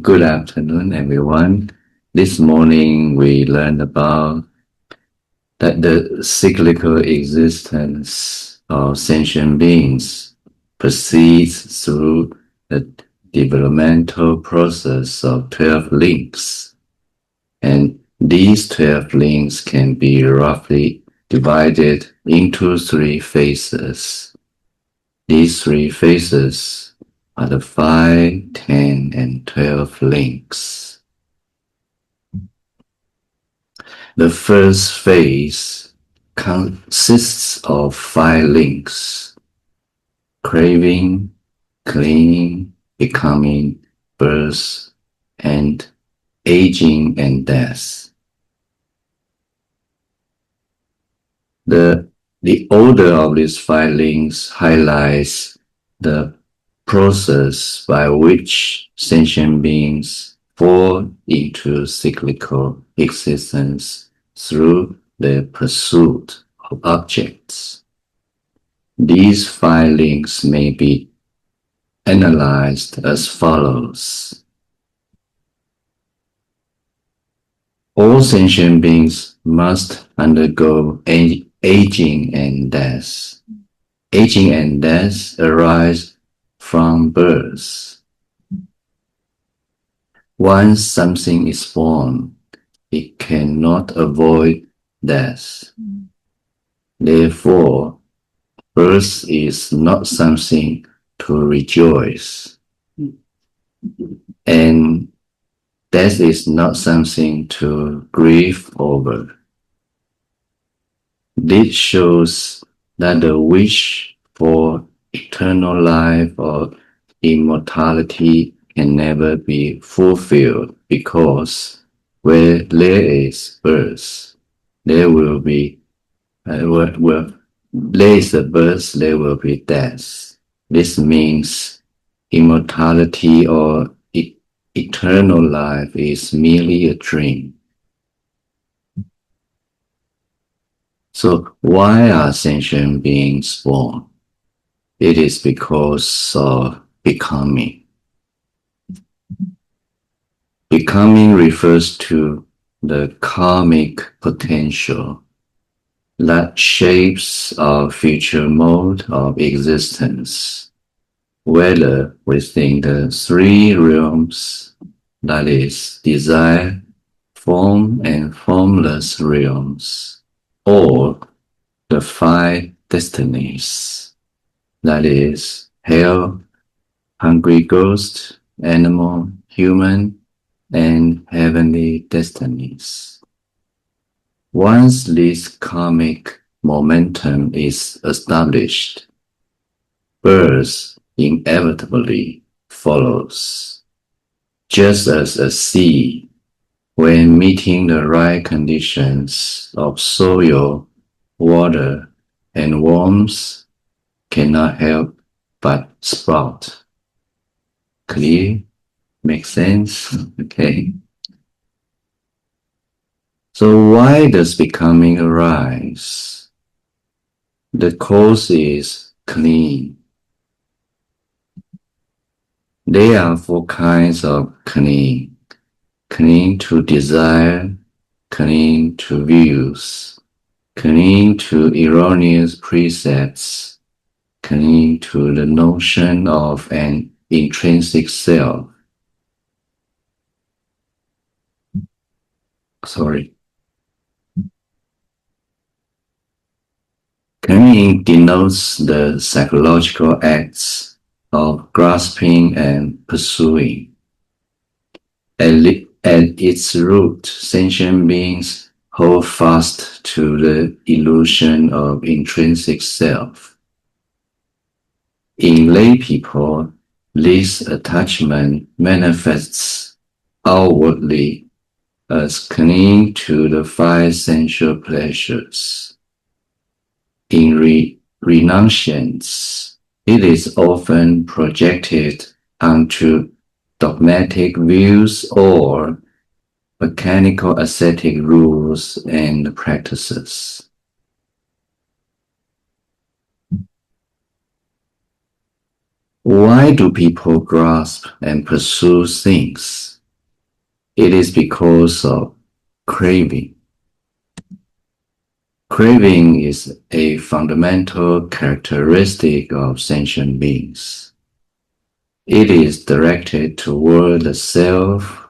Good afternoon, everyone. This morning we learned about that the cyclical existence of sentient beings proceeds through the developmental process of 12 links. And these 12 links can be roughly divided into 3 phases. These 3 phases are the 5, 10, and 12 links. The first phase consists of 5 links: craving, clinging, becoming, birth, and aging and death. The order of these 5 links highlights the process by which sentient beings fall into cyclical existence through the pursuit of objects. These 5 links may be analyzed as follows. All sentient beings must undergo aging and death. Aging and death arise from birth. Once something is born, it cannot avoid death. Therefore, birth is not something to rejoice, and death is not something to grieve over. This shows that the wish for eternal life or immortality can never be fulfilled, because where there is birth, there will be there is a birth, there will be death. This means immortality or eternal life is merely a dream. So why are sentient beings born? It is because of becoming. Becoming refers to the karmic potential that shapes our future mode of existence, whether within the 3 realms, that is, desire, form, and formless realms, or the 5 destinies, that is, hell, hungry ghost, animal, human, and heavenly destinies. Once this karmic momentum is established, birth inevitably follows. Just as a seed, when meeting the right conditions of soil, water, and warmth, cannot help but sprout. Clear? Makes sense? Okay. So why does becoming arise? The cause is clinging. There are 4 kinds of clinging: clinging to desire, clinging to views, clinging to erroneous precepts, clinging to the notion of an intrinsic self. Clinging denotes the psychological acts of grasping and pursuing. At its root, sentient beings hold fast to the illusion of intrinsic self. In lay people, this attachment manifests outwardly as clinging to the 5 sensual pleasures. In renunciance, it is often projected onto dogmatic views or mechanical ascetic rules and practices. Why do people grasp and pursue things? It is because of craving. Craving is a fundamental characteristic of sentient beings. It is directed toward the self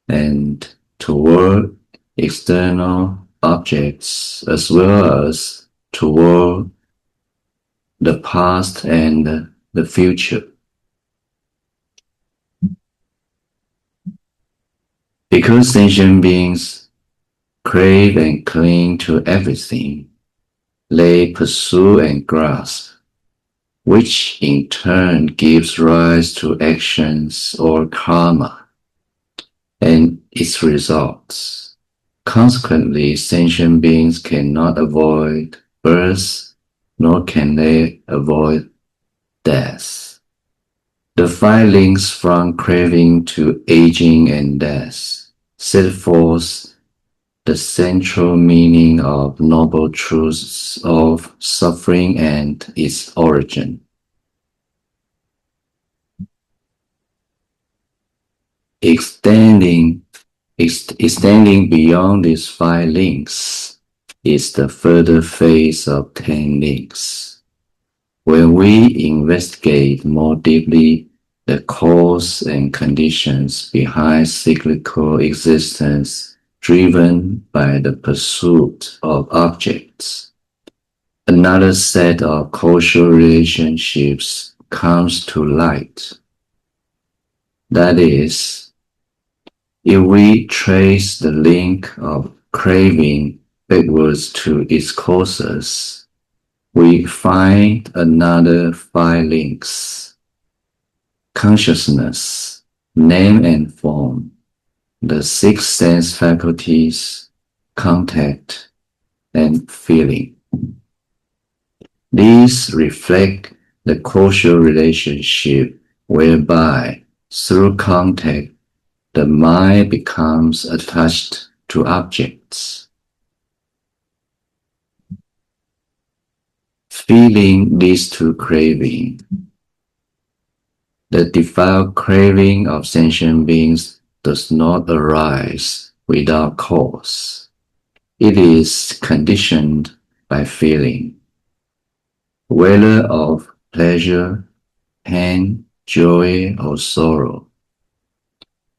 and toward external objects as well as toward the past and the future. Because sentient beings crave and cling to everything, they pursue and grasp, which in turn gives rise to actions or karma and its results. Consequently, sentient beings cannot avoid birth, nor can they avoid death. The five links from craving to aging and death set forth the central meaning of noble truths of suffering and its origin. Extending beyond these five links is the further phase of 10 links. When we investigate more deeply the cause and conditions behind cyclical existence driven by the pursuit of objects, another set of causal relationships comes to light. That is, if we trace the link of craving backwards to its causes, we find another five links: consciousness, name and form, the six sense faculties, contact, and feeling. These reflect the causal relationship whereby, through contact, the mind becomes attached to objects. Feeling leads to craving. The defiled craving of sentient beings does not arise without cause. It is conditioned by feeling, whether of pleasure, pain, joy, or sorrow.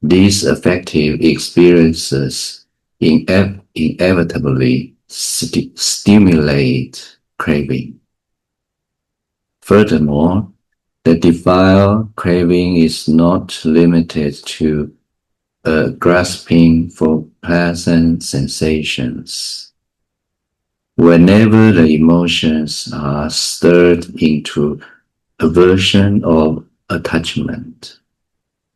These affective experiences inevitably stimulate craving. Furthermore, the defiled craving is not limited to a grasping for pleasant sensations. Whenever the emotions are stirred into aversion or attachment,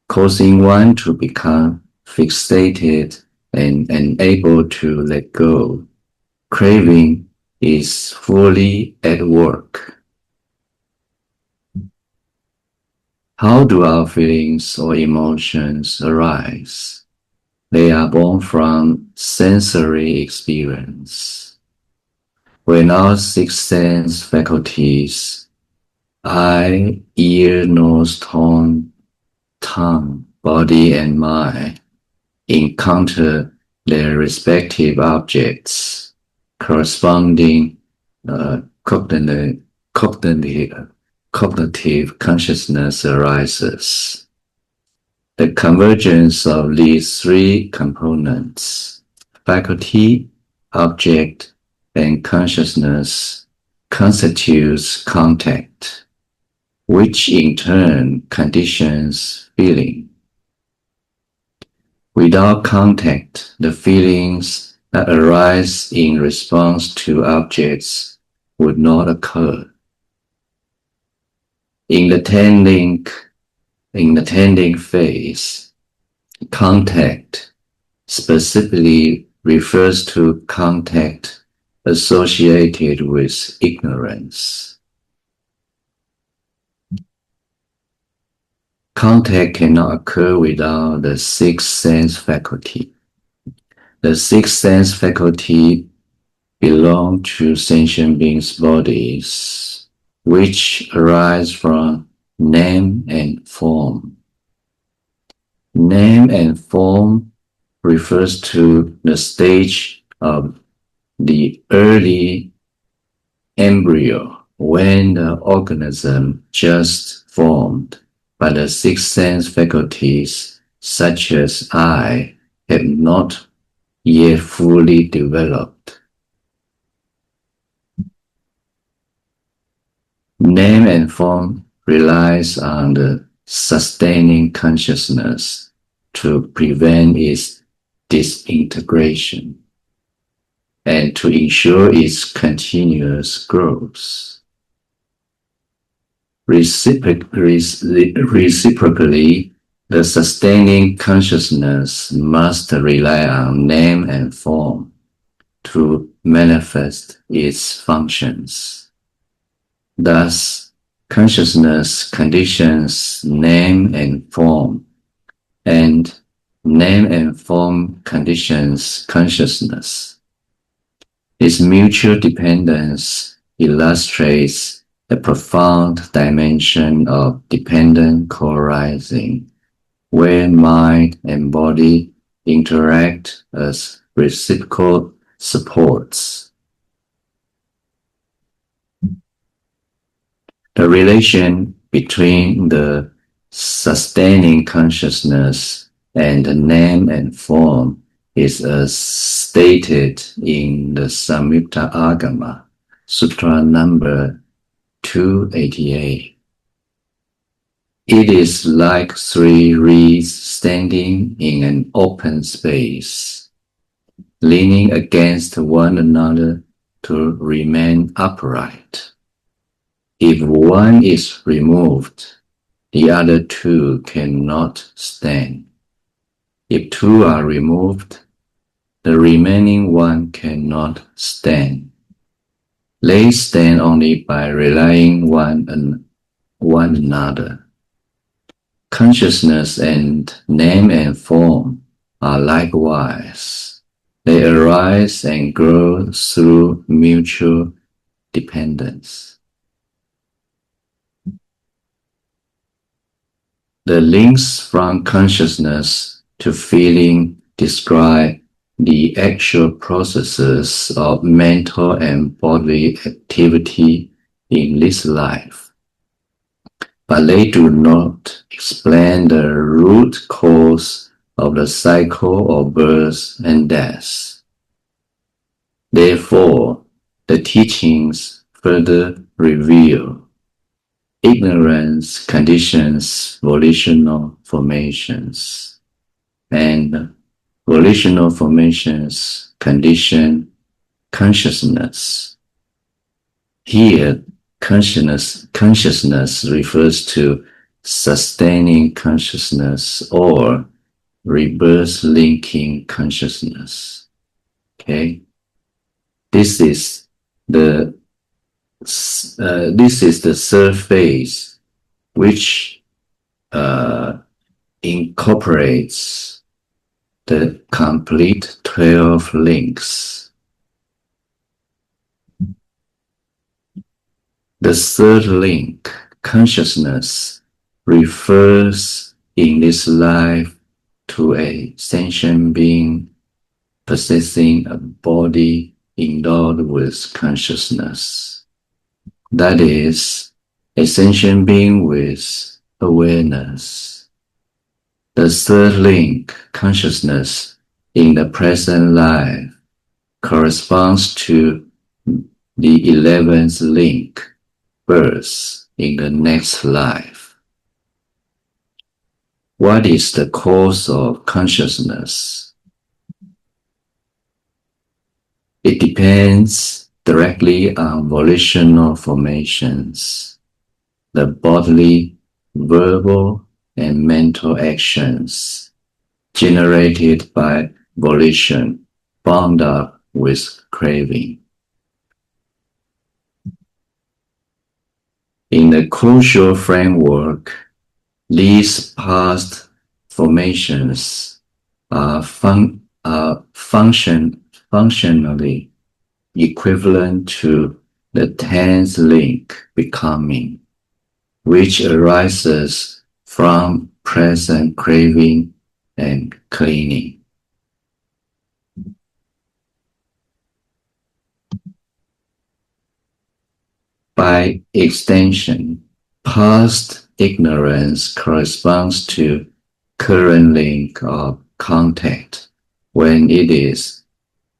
causing one to become fixated and unable to let go, craving is fully at work. How do our feelings or emotions arise? They are born from sensory experience. When our six sense faculties, eye, ear, nose, tongue, body, and mind, encounter their respective objects, corresponding cognitive consciousness arises. The convergence of these three components, faculty, object, and consciousness, constitutes contact, which in turn conditions feeling. Without contact, the feelings that arise in response to objects would not occur. In the tending phase, contact specifically refers to contact associated with ignorance. Contact cannot occur without the sixth sense faculty. The sixth sense faculty belong to sentient beings' bodies, which arise from name and form. Name and form refers to the stage of the early embryo when the organism just formed, but the sixth sense faculties, such as eye, have not yet fully developed. Name and form relies on the sustaining consciousness to prevent its disintegration and to ensure its continuous growth. Reciprocally, the sustaining consciousness must rely on name and form to manifest its functions. Thus, consciousness conditions name and form, and name and form conditions consciousness. Its mutual dependence illustrates a profound dimension of dependent co-arising, where mind and body interact as reciprocal supports. The relation between the sustaining consciousness and the name and form is as stated in the Samyutta Agama, Sutra number 288. It is like three reeds standing in an open space, leaning against one another to remain upright. If one is removed, the other two cannot stand. If two are removed, the remaining one cannot stand. They stand only by relying on one another. Consciousness and name and form are likewise. They arise and grow through mutual dependence. The links from consciousness to feeling describe the actual processes of mental and bodily activity in this life, but they do not explain the root cause of the cycle of birth and death. Therefore, the teachings further reveal ignorance conditions volitional formations, and volitional formations condition consciousness. Here, consciousness refers to sustaining consciousness or rebirth linking consciousness. Okay, this is the third phase, which incorporates the complete 12 links. The third link, consciousness, refers in this life to a sentient being possessing a body endowed with consciousness. That is, a sentient being with awareness. The third link, consciousness, in the present life corresponds to the 11th link, birth, in the next life. What is the cause of consciousness? It depends directly on volitional formations, the bodily, verbal, and mental actions generated by volition bound up with craving. In the causal framework, these past formations are functionally equivalent to the 10th link, becoming, which arises from present craving and clinging. By extension, past ignorance corresponds to current link or contact when it is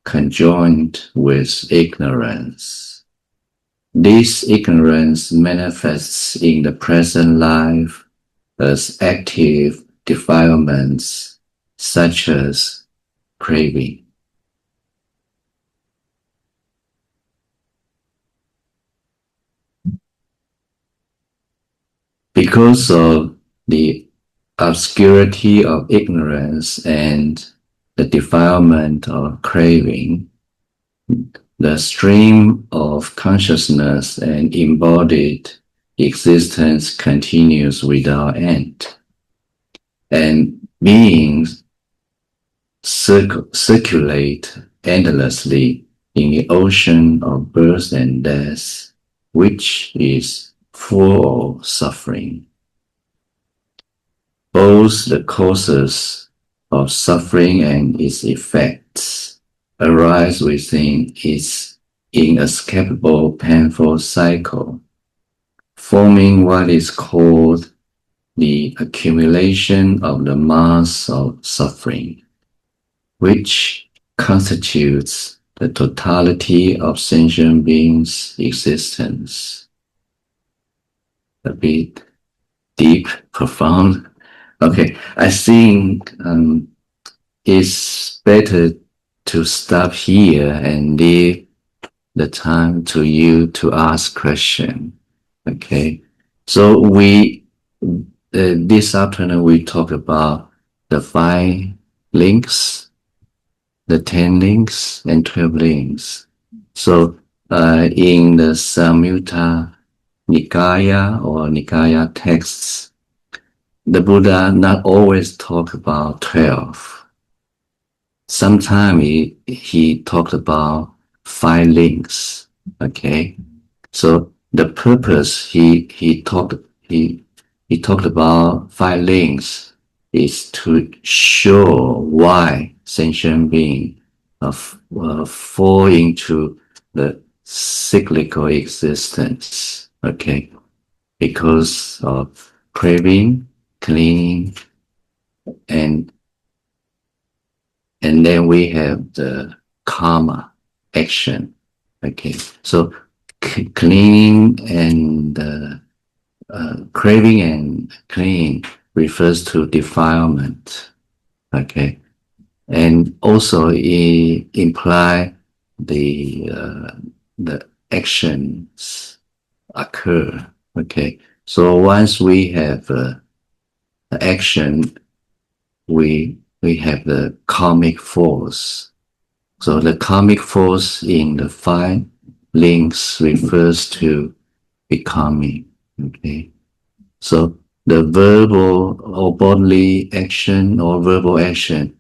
conjoined with ignorance. This ignorance manifests in the present life as active defilements such as craving. Because of the obscurity of ignorance and the defilement of craving, the stream of consciousness and embodied existence continues without end, and beings circulate endlessly in the ocean of birth and death, which is full of suffering. Both the causes of suffering and its effects arise within its inescapable painful cycle, forming what is called the accumulation of the mass of suffering, which constitutes the totality of sentient beings' existence. A bit deep, profound. Okay, I think it's better to stop here and leave the time to you to ask question. Okay, so this afternoon we talk about the 5 links, the 10 links, and 12 links. So in the Samyutta Nikaya or Nikaya texts, the Buddha not always talk about 12. Sometimes he talked about 5 links. Okay, so the purpose he talked about 5 links is to show why sentient beings fall into the cyclical existence. Okay, because of craving, clinging, and then we have the karma action. Okay, so clinging and craving and clinging refers to defilement. Okay, and also it imply the actions occur. Okay, so once we have the action, we have the karmic force. So the karmic force in the 5 links refers to becoming. Okay, so the verbal or bodily action or verbal action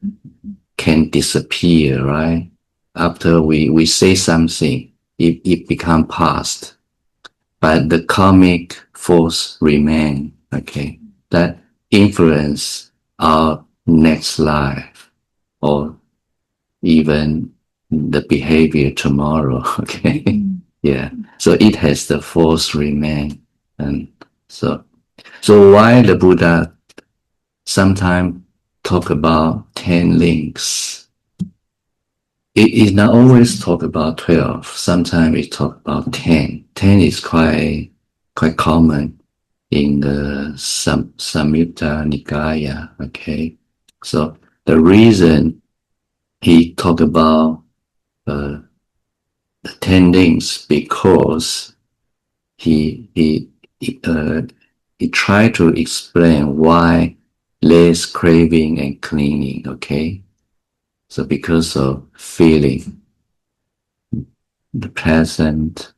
can disappear, right? After we say something, it becomes past, but the karmic force remain. Okay, that influence our next life or even the behavior tomorrow. Okay, yeah. So it has the force remain, and so why the Buddha sometimes talk about 10 links? It is not always talk about 12. Sometimes it talk about 10. 10 is quite common in the Samyutta Nikaya. Okay, so the reason he talked about the 10 links because he tried to explain why less craving and clinging. Okay, so because of feeling the present,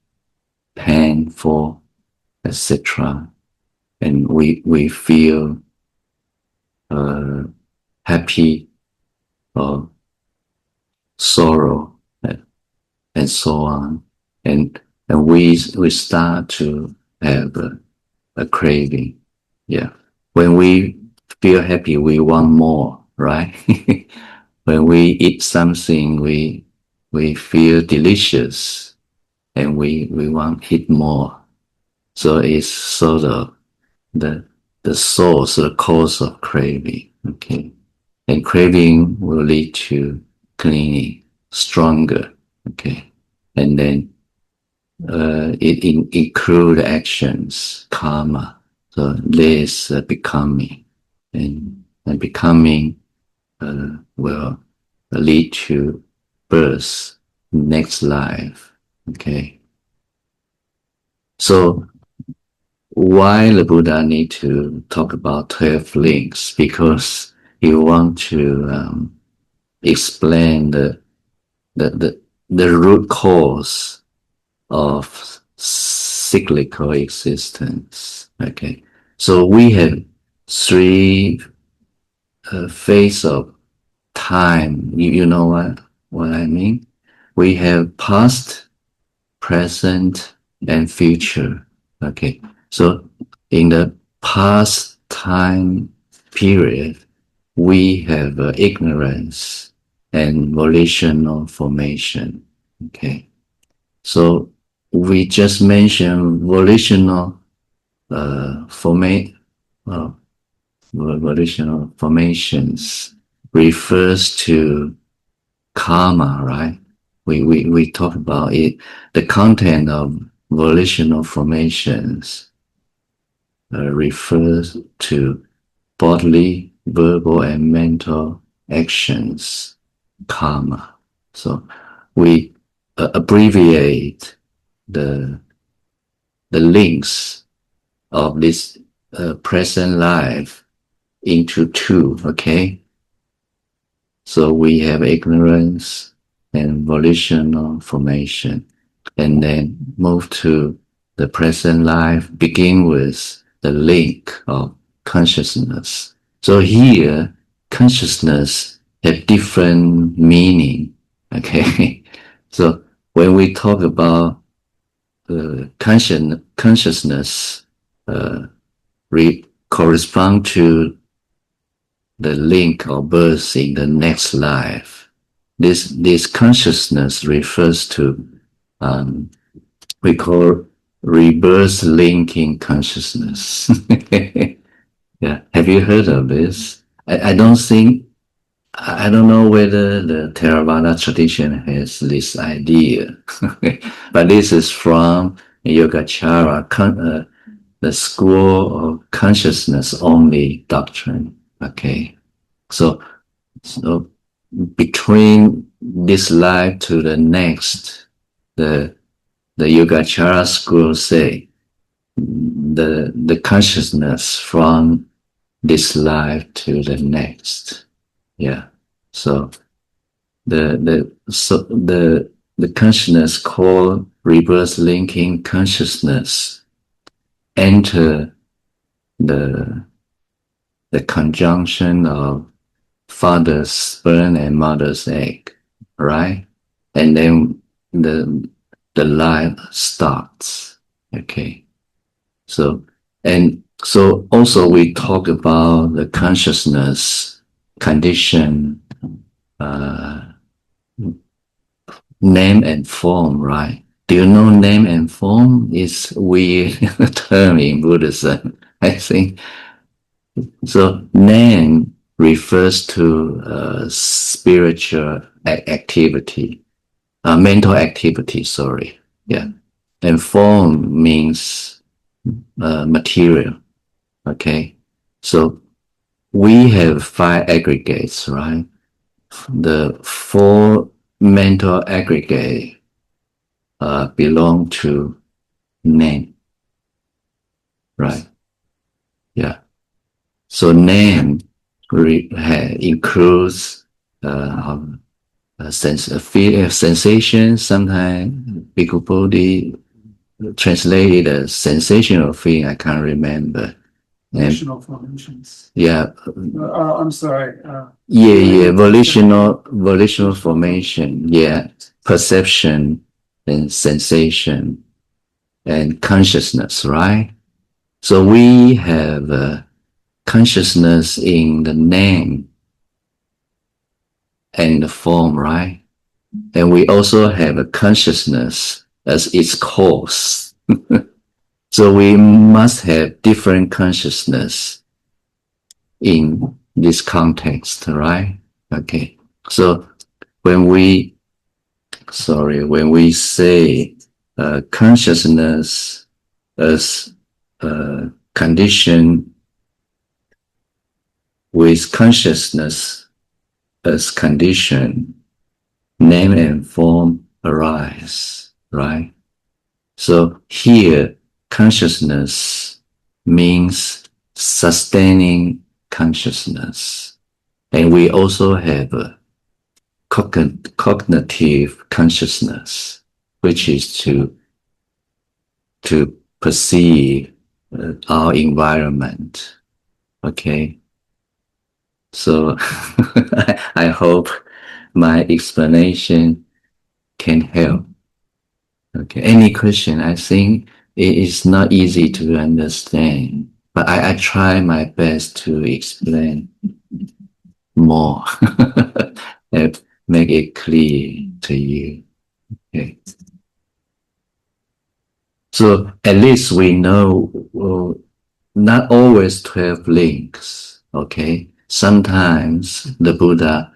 painful, etc., and we feel happy or sorrow and so on, and we start to have a craving. Yeah, when we feel happy, we want more, right? When we eat something, we feel delicious, and we want it more. So it's sort of the source, the cause of craving. Okay. And craving will lead to cleaning, stronger. Okay. And then it include actions, karma. So there's becoming, and becoming will lead to birth, next life. Okay. So why the Buddha need to talk about 12 links? Because he want to explain the, the, the root cause of cyclical existence. Okay. So we have three phases of time. You know what I mean? We have past, present, and future. Okay. So in the past time period, we have ignorance and volitional formation. Okay. So we just mentioned volitional uh, volitional formations refers to karma, right? We talk about it. The content of volitional formations refers to bodily, verbal, and mental actions, karma. So we abbreviate the links of this present life into two, okay? So we have ignorance and volitional formation, and then move to the present life, begin with the link of consciousness. So here, consciousness have different meaning, okay? So when we talk about consciousness, uh, correspond to the link or birth in the next life. This consciousness refers to we call rebirth linking consciousness. Yeah, have you heard of this? I don't think I don't know whether the Theravada tradition has this idea, but this is from Yogacara, the school of consciousness only doctrine. Okay, so between this life to the next, the Yogacara school say the consciousness from this life to the next. Yeah. So the consciousness called reverse linking consciousness enter the conjunction of father's sperm and mother's egg, right? And then the life starts. Okay. So also we talk about the consciousness condition, name and form, right? Do you know name and form is weird term in Buddhism? I think so. Name refers to spiritual activity, mental activity. Sorry, yeah, and form means material. Okay, so we have five aggregates, right? The four mental aggregate belong to name, right? Yeah. So name includes sensation. Sometimes Bhikkhu Bodhi translated as sensational feeling. I can't remember. Volitional formations. Yeah. I'm sorry. Yeah. Volitional formation. Yeah. Perception and sensation and consciousness, right? So we have consciousness in the name and the form, right? And we also have a consciousness as its cause. So we must have different consciousness in this context, right? Okay. So when we say consciousness as condition with consciousness as condition, name and form arise, right? So here, consciousness means sustaining consciousness. And we also have a cognitive consciousness, which is to perceive our environment. Okay. So I hope my explanation can help. Okay. Any question? I think it is not easy to understand, but I try my best to explain more and make it clear to you. Okay. So at least we know not always 12 links. Okay. Sometimes the Buddha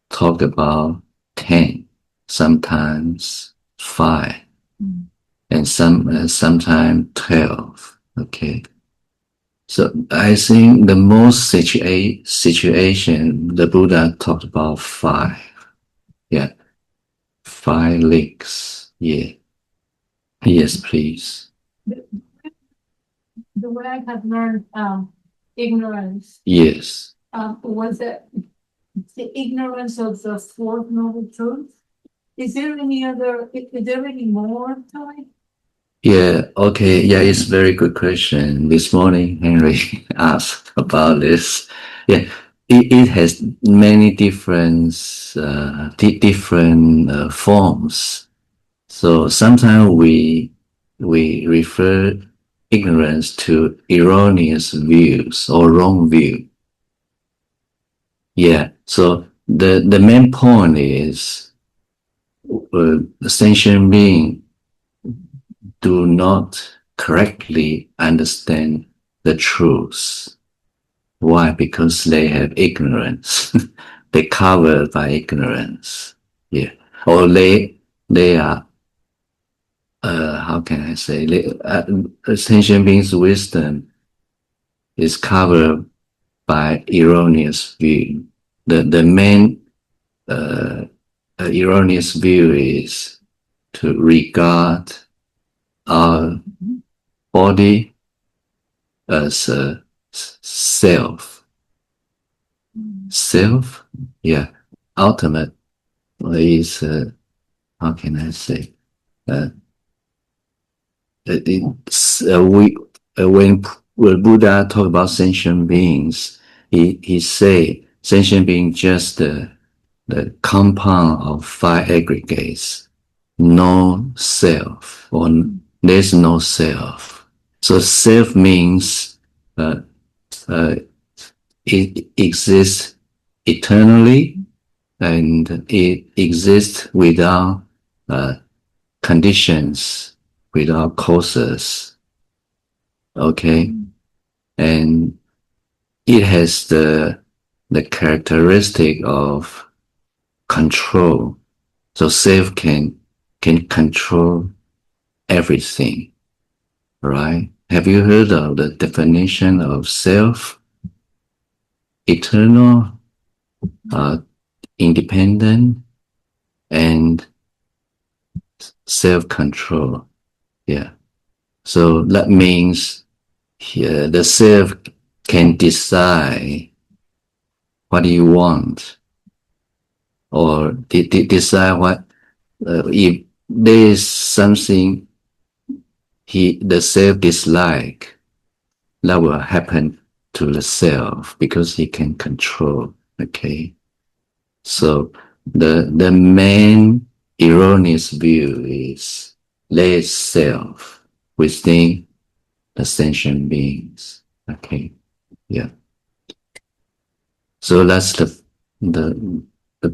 talked about 10, sometimes 5, and sometimes 12. Okay. So I think the most situation the Buddha talked about 5. Yeah. 5 links. Yeah. Yes, please. The way I have learned ignorance, Yes. was it the ignorance of the fourth noble truth? Is there any more to it? Yeah, okay. Yeah, it's a very good question. This morning, Henry asked about this. Yeah, it has many different, forms. So sometimes we refer ignorance to erroneous views or wrong view. Yeah, so the main point is sentient being do not correctly understand the truth. Why? Because they have ignorance. They covered by ignorance. Yeah. Or they are how can I say, sentient beings' wisdom is covered by erroneous view. The main erroneous view is to regard our body as a self. Self, yeah. Ultimate is how can I say? When Buddha talk about sentient beings, he say sentient being just the compound of 5 aggregates, no self, or there's no self. So self means it exists eternally, and it exists without conditions, without causes. Okay, and it has the characteristic of control. So self can control everything, right? Have you heard of the definition of self? Eternal, independent, and self-control. Yeah. So that means the self can decide what you want, or decide what if there is something the self dislike, that will happen to the self because he can control. Okay. So the main erroneous view is there is self within the sentient beings. Okay. Yeah. So that's the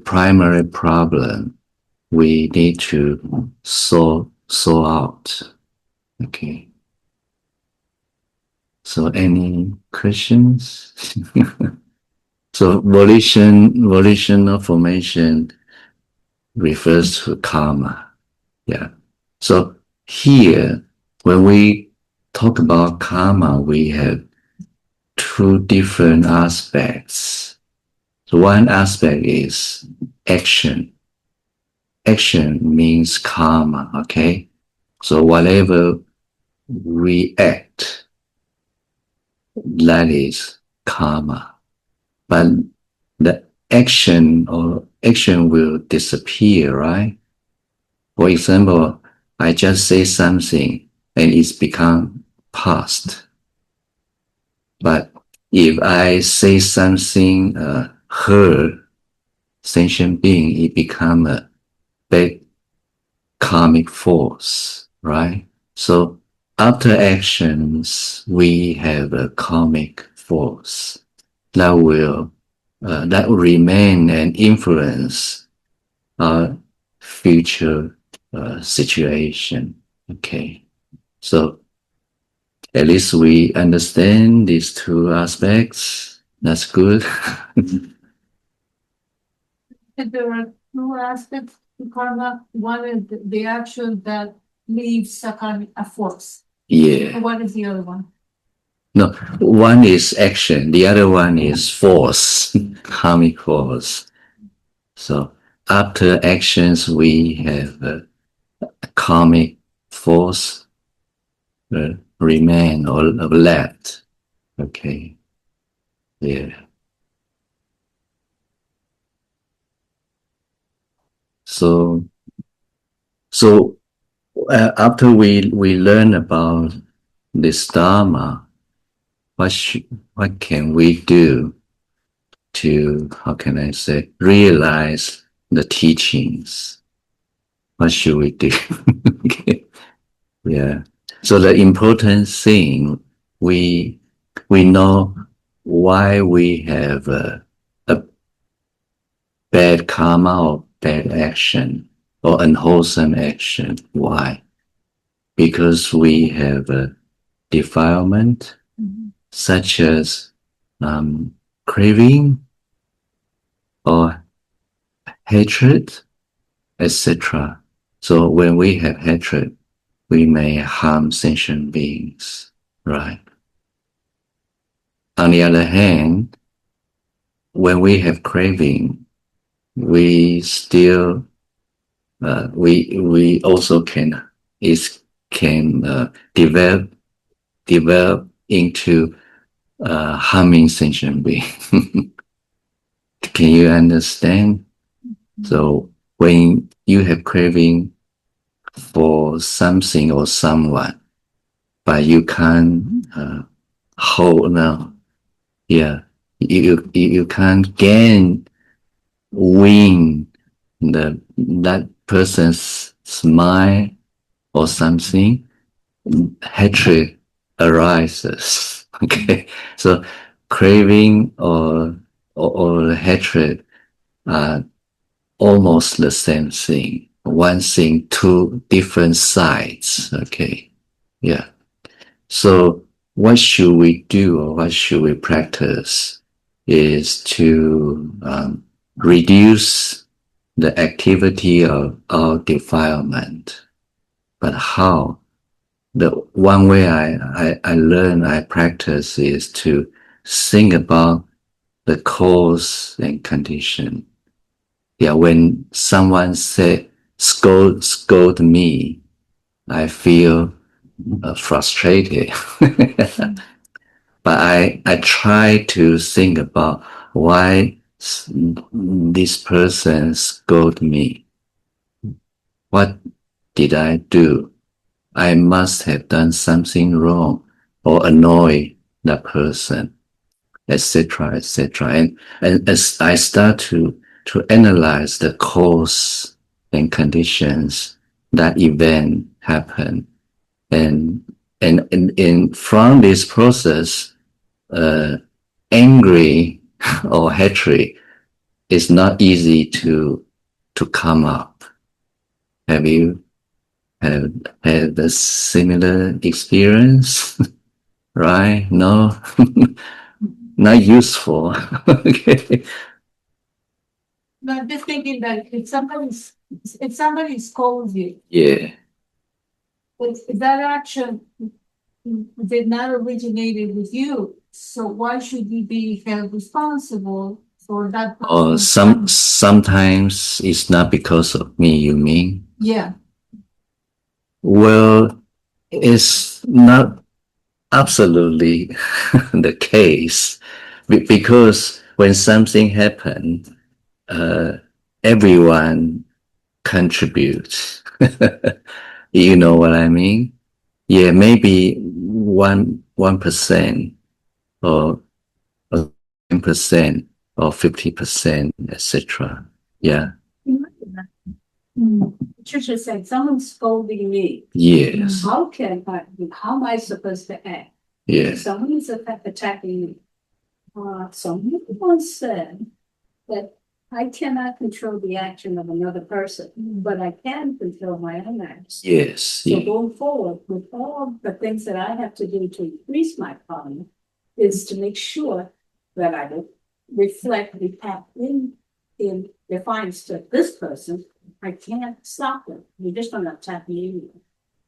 primary problem we need to sort out. Okay. So any questions? So volitional formation refers to karma. Yeah. So here, when we talk about karma, we have two different aspects. So one aspect is action. Action means karma, okay? So whatever we act, that is karma. But the action will disappear, right? For example, I just say something and it's become past. But if I say something hurt sentient being, it become a bad karmic force, right? So after actions, we have a karmic force that will remain and influence our future situation. Okay, so at least we understand these two aspects. That's good. There are two aspects to karma. One is the action that leaves a force. Yeah. And what is the other one? No, one is action, the other one is force, karmic force. So after actions, we have a karmic force remain or left. Okay. Yeah. So after we learn about this Dharma, what can we do to, how can I say, realize the teachings? What should we do? Okay. Yeah. So the important thing, we know why we have a bad karma or bad action or unwholesome action. Why? Because we have a defilement such as craving or hatred, etc. So when we have hatred, we may harm sentient beings, right? On the other hand, when we have craving, we still we also can develop into harming sentient being. Can you understand? So when you have craving for something or someone, but you can't hold now, yeah, you can't win that person's smile or something, hatred arises. Okay, so craving or hatred are almost the same thing. One thing, two different sides. Okay, yeah. So what should we do or what should we practice is to reduce the activity of our defilement. But how? The one way I learn, I practice is to think about the cause and condition. Yeah, when someone scold me, I feel frustrated. But I try to think about why this person scolded me. What did I do? I must have done something wrong or annoy that person, etc., etc. And as I start to analyze the cause and conditions that event happened, and from this process, angry or hatred is not easy to come up. Have you had a similar experience? right? No, not useful. Okay. No, I'm just thinking that if somebody scolds you, Yeah. if that action did not originated with you, so why should you be held responsible for that Or person's sometimes it's not because of me, you mean? Yeah, Well, it's not absolutely the case because when something happened, uh, everyone contributes. You know what I mean? Yeah, maybe 1% or 10% or 50%, etc. Yeah. Patricia said, someone's scolding me. Yes. How am I supposed to act? Yeah. Someone is attacking me. Someone once said that I cannot control the action of another person, but I can control my own actions. Yes. So going forward, with all the things that I have to do to increase my karma, is to make sure that I reflect the path in defiance to this person. I can't stop them. You're just going to attack me anyway.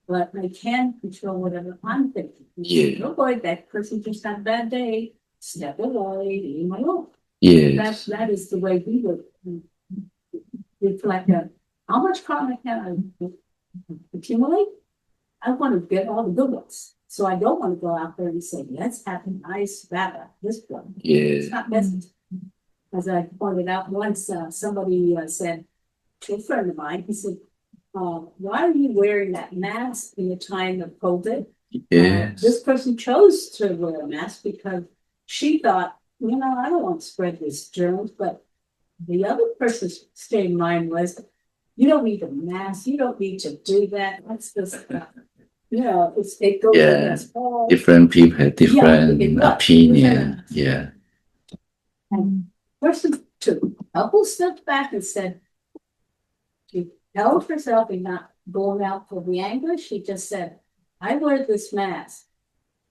But I can control whatever I'm thinking. Yeah. Oh boy, that person just had a bad day. Step away, leave my own. Yes. That is the way we would reflect how much karma can I accumulate? I want to get all the good ones. So I don't want to go out there and say, let's have a nice battle this one. It's Yeah. not necessary. As I pointed out once, somebody said to a friend of mine, he said, why are you wearing that mask in the time of COVID? Yes. This person chose to wear a mask because she thought, I don't want to spread this germs, but the other person's state of mind was, you don't need a mask, you don't need to do that. That's just, it goes Yeah. against all. Different people have different it was. opinion. Yeah. And person took a couple steps back and said, she held herself and not going out for the anger. She just said, I wear this mask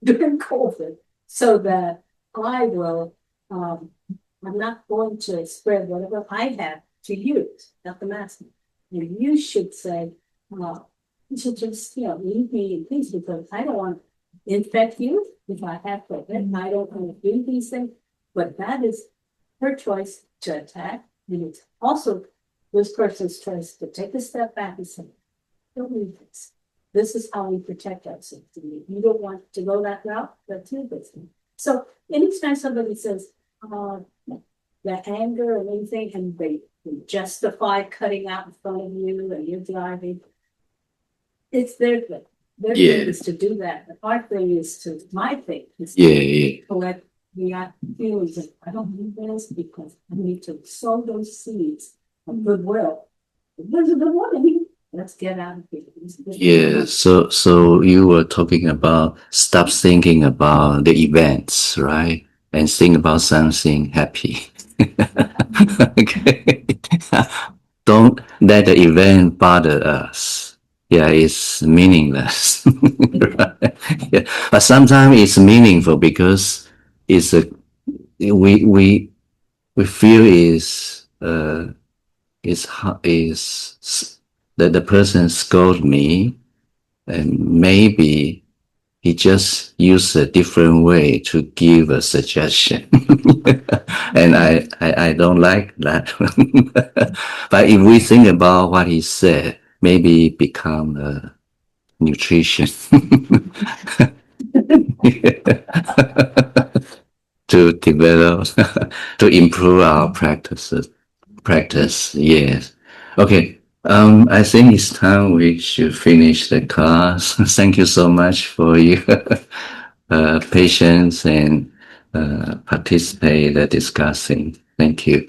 during COVID so that I will, I'm not going to spread whatever I have to use, not the mask. And you should say, you should just, leave me in peace because I don't want to infect you if I have COVID. I don't want to do these things, but that is her choice to attack. And it's also this person's choice to take a step back and say, don't leave this. This is how we protect ourselves. You don't want to go that route, that's your business. So anytime somebody says, the anger or anything, and they justify cutting out in front of you and you're driving, it's their thing. Their thing is to do that. The hard thing is to, my thing is to collect the feelings of, I don't need this because I need to sow those seeds of goodwill. If there's a good one in you, let's get out of here. Yeah, so you were talking about stop thinking about the events, right? And think about something happy. Okay. Don't let the event bother us. Yeah, it's meaningless. Right? Yeah. But sometimes it's meaningful because it's a we feel is that the person scold me, and maybe he just used a different way to give a suggestion. And I don't like that. But if we think about what he said, maybe it become nutrition. To develop, to improve our practice, yes. Okay, I think it's time we should finish the class. Thank you so much for your patience and participate discussing. Thank you.